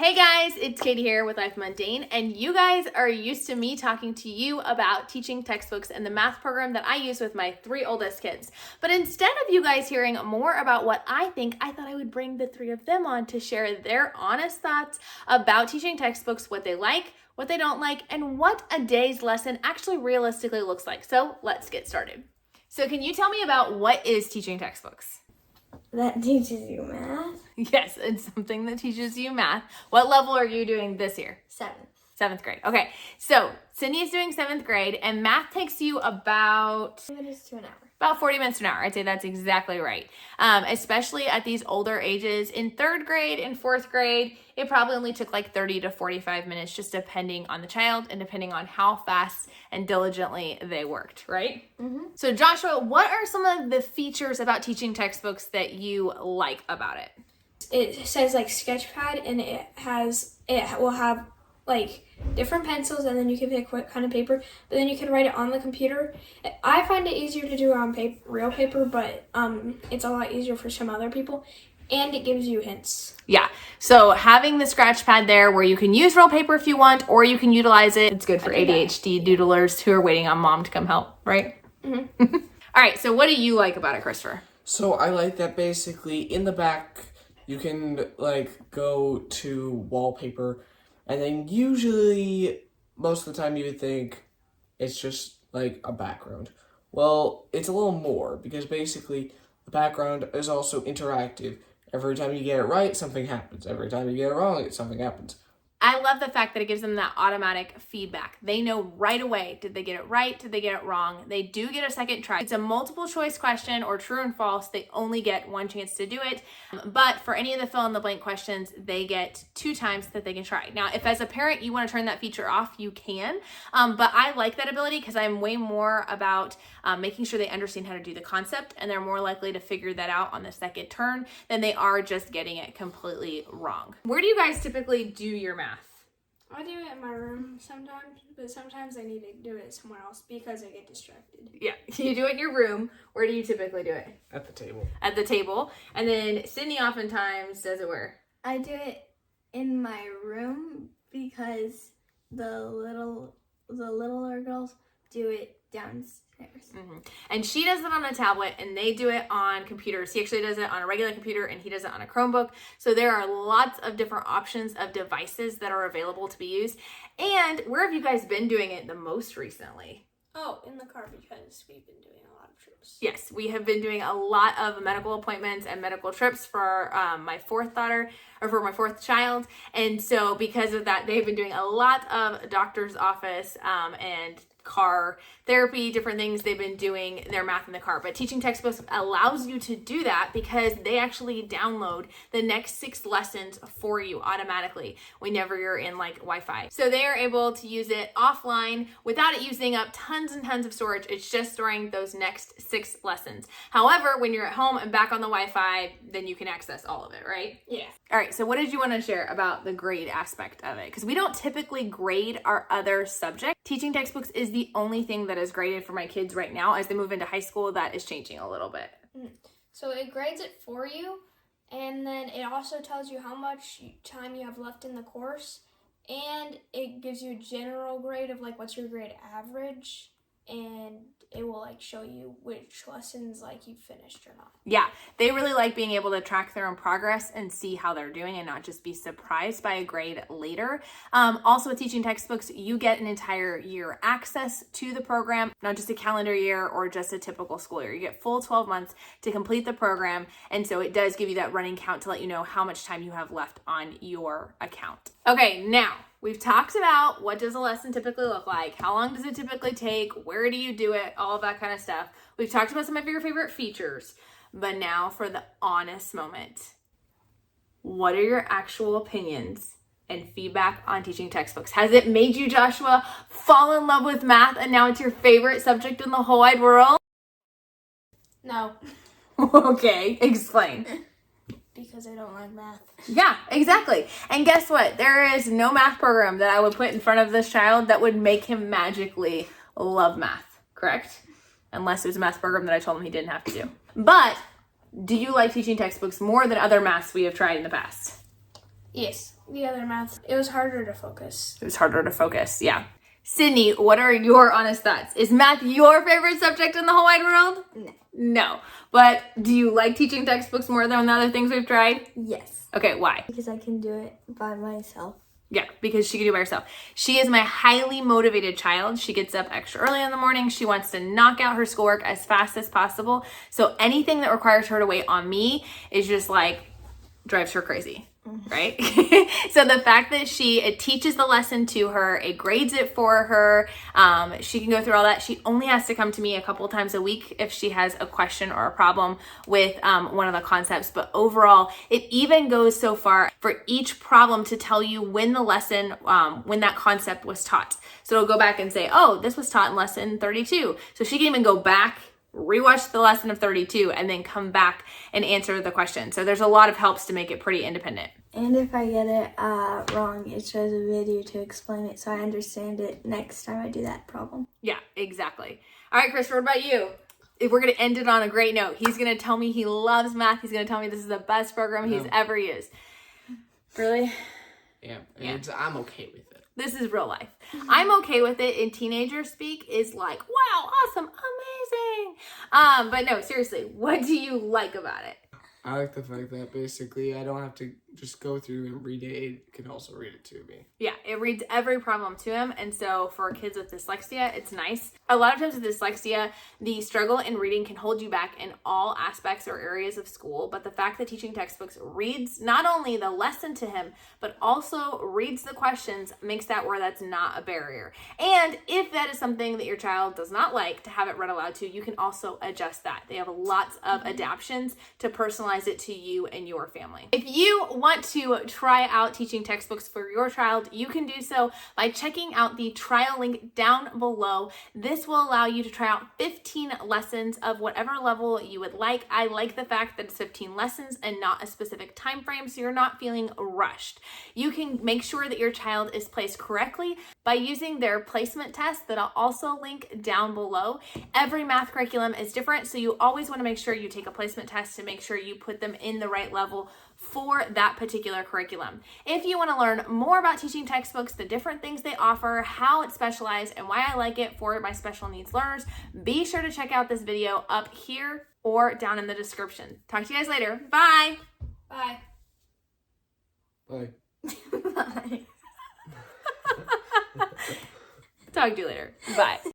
Hey guys, it's Katie here with Life Mundane, and you guys are used to me talking to you about teaching textbooks and the math program that I use with my 3 oldest kids. But instead of you guys hearing more about what I think, I thought I would bring the 3 of them on to share their honest thoughts about teaching textbooks, what they like, what they don't like, and what a day's lesson actually realistically looks like. So let's get started. So can you tell me about what is teaching textbooks? That teaches you math. Yes, it's something that teaches you math. What level are you doing this year? 7th grade. Okay, so Sydney is doing 7th grade, and math takes you about 40 minutes to an hour. About 40 minutes to an hour. I'd say that's exactly right. Especially at these older ages. In 3rd grade and 4th grade, it probably only took like 30 to 45 minutes, just depending on the child and depending on how fast and diligently they worked, right? Mm-hmm. So Joshua, what are some of the features about teaching textbooks that you like about it? It says like Sketchpad, and it will have like different pencils, and then you can pick what kind of paper, but then you can write it on the computer. I find it easier to do on real paper, but it's a lot easier for some other people, and it gives you hints. Yeah, so having the scratch pad there where you can use real paper if you want, or you can utilize it. It's good for ADHD doodlers who are waiting on mom to come help, right? Mm-hmm. All right, so what do you like about it, Christopher? So I like that basically in the back you can like go to wallpaper, and then usually most of the time you would think it's just like a background. Well, it's a little more, because basically the background is also interactive. Every time you get it right, something happens. Every time you get it wrong, something happens. I love the fact that it gives them that automatic feedback. They know right away, did they get it right? Did they get it wrong? They do get a second try. It's a multiple choice question or true and false. They only get one chance to do it. But for any of the fill in the blank questions, they get 2 times that they can try. Now, if as a parent you want to turn that feature off, you can. But I like that ability because I'm way more about making sure they understand how to do the concept, and they're more likely to figure that out on the second turn than they are just getting it completely wrong. Where do you guys typically do your math? I do it in my room sometimes, but sometimes I need to do it somewhere else because I get distracted. Yeah, you do it in your room. Where do you typically do it? At the table. At the table. And then Sydney oftentimes does it where? I do it in my room because the littler girls do it downstairs. Mm-hmm. And she does it on a tablet, and they do it on computers. He actually does it on a regular computer, and he does it on a Chromebook. So there are lots of different options of devices that are available to be used. And where have you guys been doing it the most recently? Oh, in the car, because we've been doing a lot of trips. Yes, we have been doing a lot of medical appointments and medical trips for my 4th daughter, or for my 4th child. And so because of that, they've been doing a lot of doctor's office and car therapy, different things. They've been doing their math in the car. But teaching textbooks allows you to do that because they actually download the next 6 lessons for you automatically whenever you're in like Wi-Fi. So they are able to use it offline without it using up tons and tons of storage. It's just storing those next 6 lessons. However, when you're at home and back on the Wi-Fi, then you can access all of it, right? Yeah. All right, so what did you want to share about the grade aspect of it? Because we don't typically grade our other subjects. Teaching textbooks is the only thing that is graded for my kids right now. As they move into high school, that is changing a little bit. So it grades it for you, and then it also tells you how much time you have left in the course, and it gives you a general grade of like what's your grade average, and it will like show you which lessons like you finished or not. Yeah, they really like being able to track their own progress and see how they're doing and not just be surprised by a grade later. Also with teaching textbooks, you get an entire year access to the program, not just a calendar year or just a typical school year. You get full 12 months to complete the program. And so it does give you that running count to let you know how much time you have left on your account. Okay, now we've talked about what does a lesson typically look like, how long does it typically take, where do you do it, all of that kind of stuff. We've talked about some of your favorite features, but now for the honest moment. What are your actual opinions and feedback on teaching textbooks? Has it made you, Joshua, fall in love with math and now it's your favorite subject in the whole wide world? No. Okay, explain. Because I don't like math. Yeah, exactly. And guess what? There is no math program that I would put in front of this child that would make him magically love math, correct? Unless it was a math program that I told him he didn't have to do. But do you like teaching textbooks more than other maths we have tried in the past? Yes. the other math, it was harder to focus. It was harder to focus, yeah. Sydney, what are your honest thoughts? Is math your favorite subject in the whole wide world? No. No. But do you like teaching textbooks more than the other things we've tried? Yes. Okay, why? Because I can do it by myself. Yeah, because she can do it by herself. She is my highly motivated child. She gets up extra early in the morning. She wants to knock out her schoolwork as fast as possible. So anything that requires her to wait on me is just like drives her crazy. Right? So the fact that it teaches the lesson to her, it grades it for her, she can go through all that. She only has to come to me a couple times a week if she has a question or a problem with one of the concepts. But overall, it even goes so far for each problem to tell you when the lesson, when that concept was taught. So it'll go back and say, oh, this was taught in lesson 32. So she can even go back, rewatch the lesson of 32, and then come back and answer the question. So there's a lot of helps to make it pretty independent. And if I get it wrong, it shows a video to explain it so I understand it next time I do that problem. Yeah, exactly. All right, Chris, what about you? If we're going to end it on a great note, he's going to tell me he loves math. He's going to tell me this is the best program he's ever used. Really? Yeah, I'm okay with it. This is real life. I'm okay with it, and teenager speak is like, wow, awesome, amazing. But no, seriously, what do you like about it? I like the fact that basically I don't have to just go through and read it. It can also read it to me. Yeah, it reads every problem to him. And so for kids with dyslexia, it's nice. A lot of times with dyslexia, the struggle in reading can hold you back in all aspects or areas of school. But the fact that teaching textbooks reads not only the lesson to him, but also reads the questions makes that where that's not a barrier. And if that is something that your child does not like to have it read aloud to, you can also adjust that. They have lots of adaptions to personalize it to you and your family. If you want to try out teaching textbooks for your child, you can do so by checking out the trial link down below. This will allow you to try out 15 lessons of whatever level you would like. I like the fact that it's 15 lessons and not a specific time frame, so you're not feeling rushed. You can make sure that your child is placed correctly by using their placement test that I'll also link down below. Every math curriculum is different, so you always want to make sure you take a placement test to make sure you put them in the right level for that particular curriculum. If you want to learn more about teaching textbooks, the different things they offer, how it's specialized, and why I like it for my special needs learners, be sure to check out this video up here or down in the description. Talk to you guys later. Bye. Bye. Bye. Bye. Talk to you later. Bye.